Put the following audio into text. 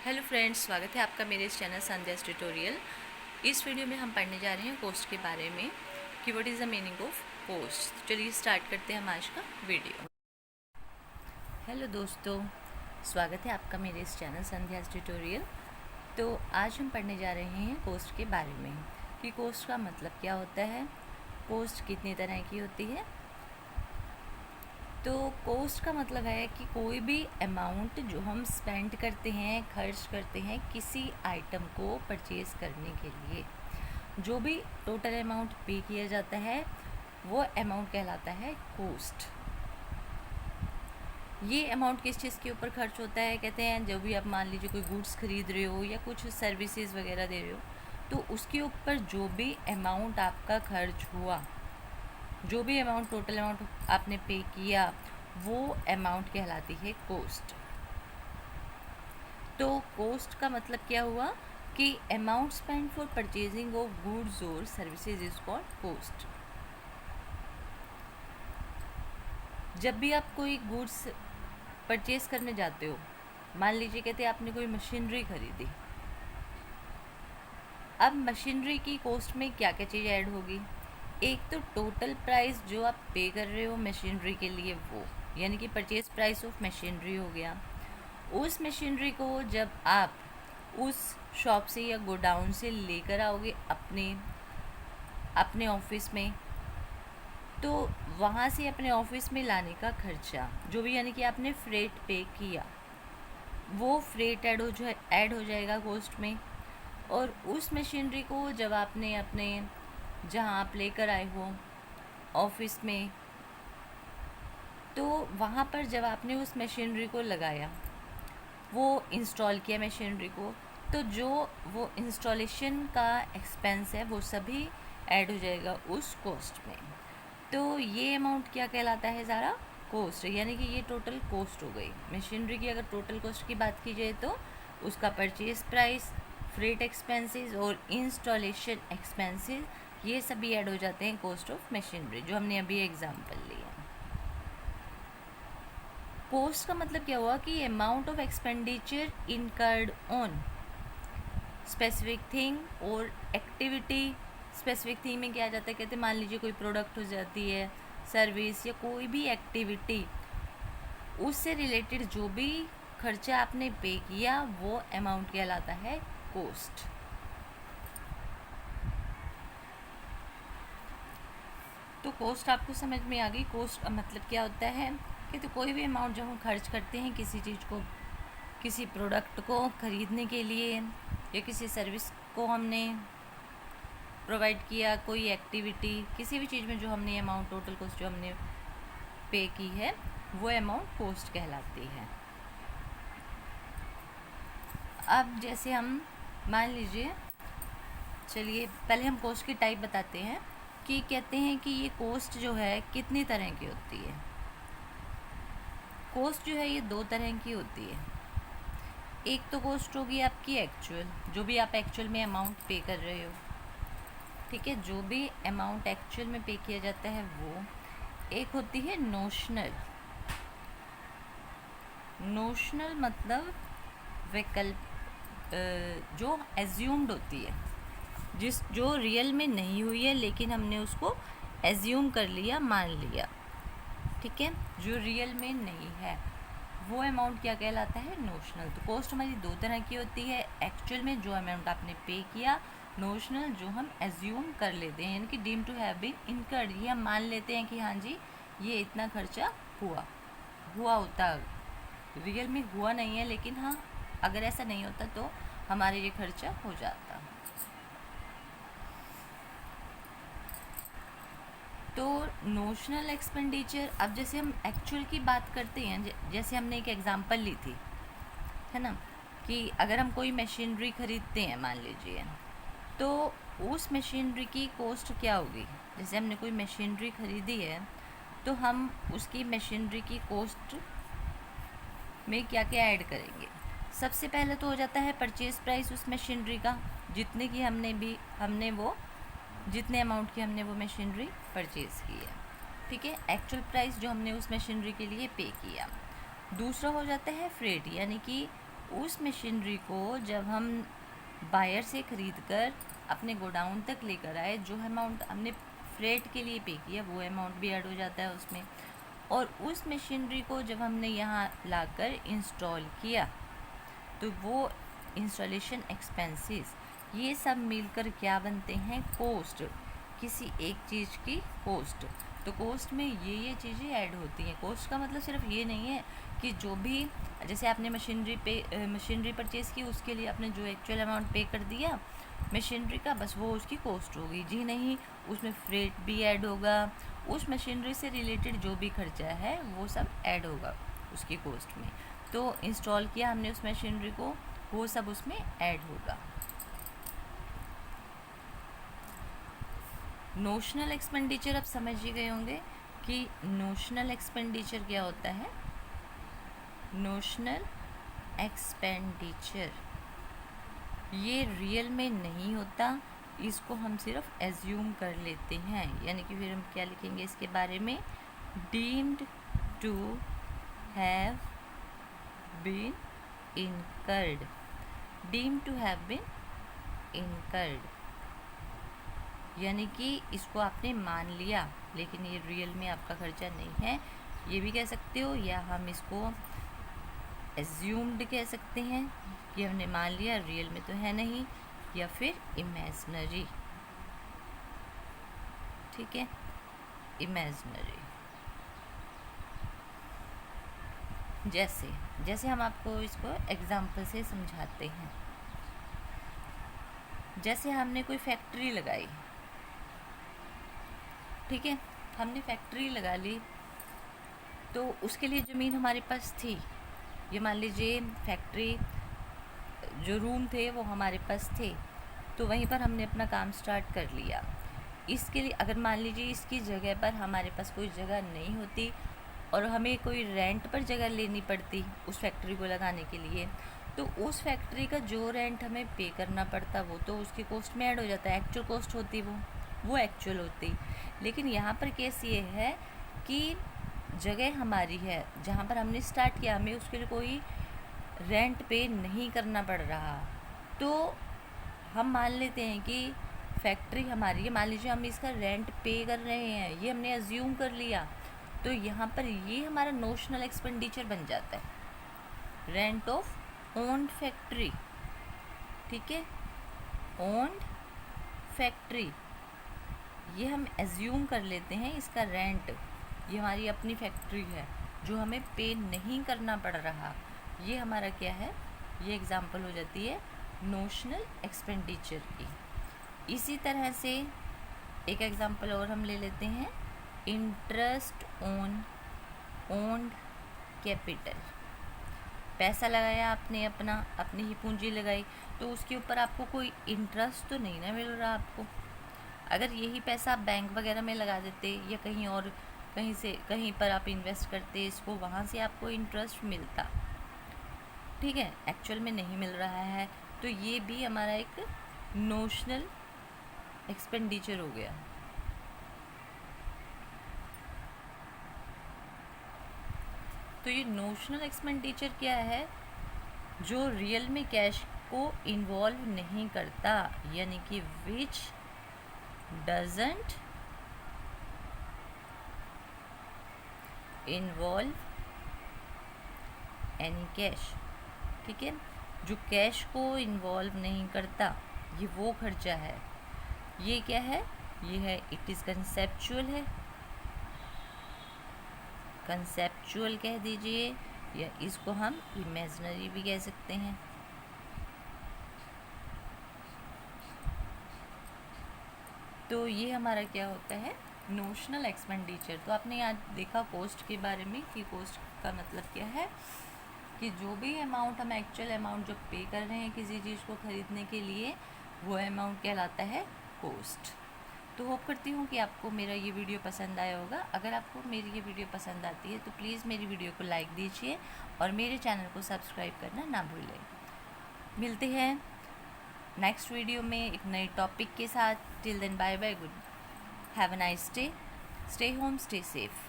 Hello friends, स्वागत है आपका मेरे इस चैनल संध्यास ट्यूटोरियल। इस वीडियो में हम पढ़ने जा रहे हैं कोस्ट के बारे में कि what is the meaning of cost. चलिए स्टार्ट करते हैं हम आज का वीडियो। हेलो दोस्तों, स्वागत है आपका मेरे इस चैनल संध्यास ट्यूटोरियल। तो आज हम पढ़ने जा रहे हैं कोस्ट के बारे में कि कोस्ट का मतलब क्या होता है, कोस्ट कितनी तरह की होती है। तो कोस्ट का मतलब है कि कोई भी अमाउंट जो हम स्पेंड करते हैं, खर्च करते हैं किसी आइटम को परचेज़ करने के लिए, जो भी टोटल अमाउंट पे किया जाता है वो अमाउंट कहलाता है कोस्ट। ये अमाउंट किस चीज़ के ऊपर खर्च होता है, कहते हैं जब भी आप मान लीजिए कोई गुड्स खरीद रहे हो या कुछ सर्विसेज वगैरह दे रहे हो, तो उसके ऊपर जो भी अमाउंट आपका खर्च हुआ, जो भी अमाउंट टोटल अमाउंट आपने पे किया, वो अमाउंट कहलाती है कोस्ट। तो कोस्ट का मतलब क्या हुआ कि amount spend for purchasing of goods और सर्विसेज इज कॉल्ड कोस्ट। जब भी आप कोई गुड्स परचेज करने जाते हो, मान लीजिए कहते हैं आपने कोई मशीनरी खरीदी, अब मशीनरी की कोस्ट में क्या क्या चीज़ ऐड होगी। एक तो टोटल प्राइस जो आप पे कर रहे हो मशीनरी के लिए, वो यानी कि परचेज प्राइस ऑफ मशीनरी हो गया। उस मशीनरी को जब आप उस शॉप से या गोडाउन से लेकर आओगे अपने ऑफिस में, तो वहाँ से अपने ऑफिस में लाने का खर्चा जो भी, यानी कि आपने फ्रेट पे किया, वो फ्रेट ऐड हो जाएगा कोस्ट में। और उस मशीनरी को जब आपने अपने जहाँ आप लेकर आए हो ऑफिस में, तो वहाँ पर जब आपने उस मशीनरी को लगाया, वो इंस्टॉल किया मशीनरी को, तो जो वो इंस्टॉलेशन का एक्सपेंस है वो सभी ऐड हो जाएगा उस कोस्ट में। तो ये अमाउंट क्या कहलाता है, सारा कोस्ट, यानी कि ये टोटल कोस्ट हो गई। मशीनरी की अगर टोटल कोस्ट की बात की जाए तो उसका परचेज प्राइस, फ्रेट एक्सपेंसेस और इंस्टॉलेशन एक्सपेंसेस, ये सभी ऐड हो जाते हैं कोस्ट ऑफ मशीनरी, जो हमने अभी एग्जांपल लिया। कोस्ट का मतलब क्या हुआ कि amount of expenditure incurred on specific thing और एक्टिविटी। स्पेसिफिक थिंग में क्या आ जाता है, कहते हैं मान लीजिए कोई प्रोडक्ट हो जाती है, सर्विस या कोई भी एक्टिविटी, उससे रिलेटेड जो भी खर्चा आपने पे किया वो अमाउंट कहलाता है कोस्ट। तो कोस्ट आपको समझ में आ गई। कोस्ट का मतलब क्या होता है कि तो कोई भी अमाउंट जो हम खर्च करते हैं किसी चीज़ को, किसी प्रोडक्ट को खरीदने के लिए या किसी सर्विस को हमने प्रोवाइड किया, कोई एक्टिविटी, किसी भी चीज़ में जो हमने अमाउंट, टोटल कॉस्ट जो हमने पे की है, वो अमाउंट कोस्ट कहलाती है। अब जैसे हम मान लीजिए, चलिए पहले हम कोस्ट की टाइप बताते हैं कि कहते हैं कि ये कोस्ट जो है कितनी तरह की होती है। कोस्ट जो है ये दो तरह की होती है। एक तो कोस्ट होगी आपकी एक्चुअल, जो भी आप एक्चुअल में अमाउंट पे कर रहे हो, ठीक है, जो भी अमाउंट एक्चुअल में पे किया जाता है वो। एक होती है नोशनल। नोशनल मतलब वैकल्प, जो एज्यूम्ड होती है, जो रियल में नहीं हुई है लेकिन हमने उसको एज्यूम कर लिया, मान लिया, ठीक है, जो रियल में नहीं है, वो अमाउंट क्या कहलाता है, नोशनल। तो कॉस्ट हमारी दो तरह की होती है, एक्चुअल में जो अमाउंट आपने पे किया, नोशनल जो हम एज्यूम कर लेते हैं, यानी कि deem to have been incurred, ये हम मान लेते हैं कि हाँ जी ये इतना खर्चा हुआ होता, रियल में हुआ नहीं है, लेकिन हाँ अगर ऐसा नहीं होता तो हमारे ये खर्चा हो जाता। तो नोशनल एक्सपेंडिचर, अब जैसे हम एक्चुअल की बात करते हैं, जैसे हमने एक एग्जांपल ली थी, है ना, कि अगर हम कोई मशीनरी खरीदते हैं मान लीजिए, तो उस मशीनरी की कॉस्ट क्या होगी। जैसे हमने कोई मशीनरी खरीदी है, तो हम उसकी मशीनरी की कॉस्ट में क्या क्या ऐड करेंगे। सबसे पहले तो हो जाता है परचेज़ प्राइस उस मशीनरी का, जितने की जितने अमाउंट की हमने वो मशीनरी परचेज़ की है, ठीक है, एक्चुअल प्राइस जो हमने उस मशीनरी के लिए पे किया। दूसरा हो जाता है फ्रेट, यानी कि उस मशीनरी को जब हम बायर से ख़रीद कर अपने गोडाउन तक लेकर आए, जो अमाउंट हमने फ्रेट के लिए पे किया वो अमाउंट भी ऐड हो जाता है उसमें। और उस मशीनरी को जब हमने यहाँ लाकर इंस्टॉल किया तो वो इंस्टॉलेशन एक्सपेंसेस, ये सब मिलकर क्या बनते हैं, कॉस्ट, किसी एक चीज़ की कॉस्ट। तो कॉस्ट में ये चीज़ें ऐड होती हैं। कॉस्ट का मतलब सिर्फ ये नहीं है कि जो भी, जैसे आपने मशीनरी परचेज़ की, उसके लिए आपने जो एक्चुअल अमाउंट पे कर दिया मशीनरी का, बस वो उसकी कॉस्ट होगी। जी नहीं, उसमें फ्रेट भी ऐड होगा, उस मशीनरी से रिलेटेड जो भी खर्चा है वो सब ऐड होगा उसकी कॉस्ट में। तो इंस्टॉल किया हमने उस मशीनरी को, वो सब उसमें ऐड होगा। नोशनल एक्सपेंडिचर आप समझ ही गए होंगे कि नोशनल एक्सपेंडिचर क्या होता है। नोशनल एक्सपेंडिचर ये रियल में नहीं होता, इसको हम सिर्फ एज्यूम कर लेते हैं। यानी कि फिर हम क्या लिखेंगे इसके बारे में, deemed to have been incurred, deemed to have been incurred, यानी कि इसको आपने मान लिया लेकिन ये रियल में आपका खर्चा नहीं है, ये भी कह सकते हो। या हम इसको assumed कह सकते हैं कि हमने मान लिया, रियल में तो है नहीं। या फिर इमेजनरी, ठीक है, इमेजनरी। जैसे हम आपको इसको एग्जाम्पल से समझाते हैं। जैसे हमने कोई फैक्ट्री लगाई, ठीक है, हमने फैक्ट्री लगा ली, तो उसके लिए ज़मीन हमारे पास थी। ये मान लीजिए फैक्ट्री जो रूम थे वो हमारे पास थे, तो वहीं पर हमने अपना काम स्टार्ट कर लिया। इसके लिए अगर मान लीजिए इसकी जगह पर हमारे पास कोई जगह नहीं होती और हमें कोई रेंट पर जगह लेनी पड़ती उस फैक्ट्री को लगाने के लिए, तो उस फैक्ट्री का जो रेंट हमें पे करना पड़ता वो तो उसकी कॉस्ट में ऐड हो जाता है, एक्चुअल कॉस्ट होती वो एक्चुअल होती। लेकिन यहाँ पर केस ये है कि जगह हमारी है जहाँ पर हमने स्टार्ट किया, हमें उसके लिए कोई रेंट पे नहीं करना पड़ रहा, तो हम मान लेते हैं कि फैक्ट्री हमारी है। मान लीजिए हम इसका रेंट पे कर रहे हैं, ये हमने अज्यूम कर लिया, तो यहाँ पर ये हमारा नोशनल एक्सपेंडिचर बन जाता है, रेंट ऑफ ओन्ड फैक्ट्री, ठीक है, ओन्ड फैक्ट्री, ये हम एज्यूम कर लेते हैं इसका रेंट, ये हमारी अपनी फैक्ट्री है जो हमें पे नहीं करना पड़ रहा, ये हमारा क्या है, ये एग्जाम्पल हो जाती है नोशनल एक्सपेंडिचर की। इसी तरह से एक एग्जाम्पल और हम ले लेते हैं, इंटरेस्ट ऑन ओन्ड कैपिटल। पैसा लगाया आपने, अपनी ही पूंजी लगाई, तो उसके ऊपर आपको कोई इंटरेस्ट तो नहीं ना मिल रहा आपको। अगर यही पैसा आप बैंक वगैरह में लगा देते या कहीं और कहीं पर आप इन्वेस्ट करते इसको, वहाँ से आपको इंटरेस्ट मिलता, ठीक है, एक्चुअल में नहीं मिल रहा है, तो ये भी हमारा एक नोशनल एक्सपेंडिचर हो गया। तो ये नोशनल एक्सपेंडिचर क्या है, जो रियल में कैश को इन्वॉल्व नहीं करता, यानी कि विच डजंट इन्वॉल्व एनी कैश, ठीक है, जो कैश को इन्वॉल्व नहीं करता, ये वो खर्चा है। ये क्या है, ये है इट इज़ कंसेप्चुअल है, कंसेप्चुअल कह दीजिए, या इसको हम इमेजिनरी भी कह सकते हैं। तो ये हमारा क्या होता है, नोशनल एक्सपेंडिचर। तो आपने आज देखा कॉस्ट के बारे में कि कॉस्ट का मतलब क्या है, कि जो भी अमाउंट हम एक्चुअल अमाउंट जो पे कर रहे हैं किसी चीज़ को ख़रीदने के लिए, वो अमाउंट कहलाता है कॉस्ट। तो होप करती हूँ कि आपको मेरा ये वीडियो पसंद आया होगा। अगर आपको मेरी ये वीडियो पसंद आती है तो प्लीज़ मेरी वीडियो को लाइक दीजिए और मेरे चैनल को सब्सक्राइब करना ना भूलें। मिलते हैं नेक्स्ट वीडियो में एक नए टॉपिक के साथ। Till then bye bye, good, have a nice day, stay home, stay safe.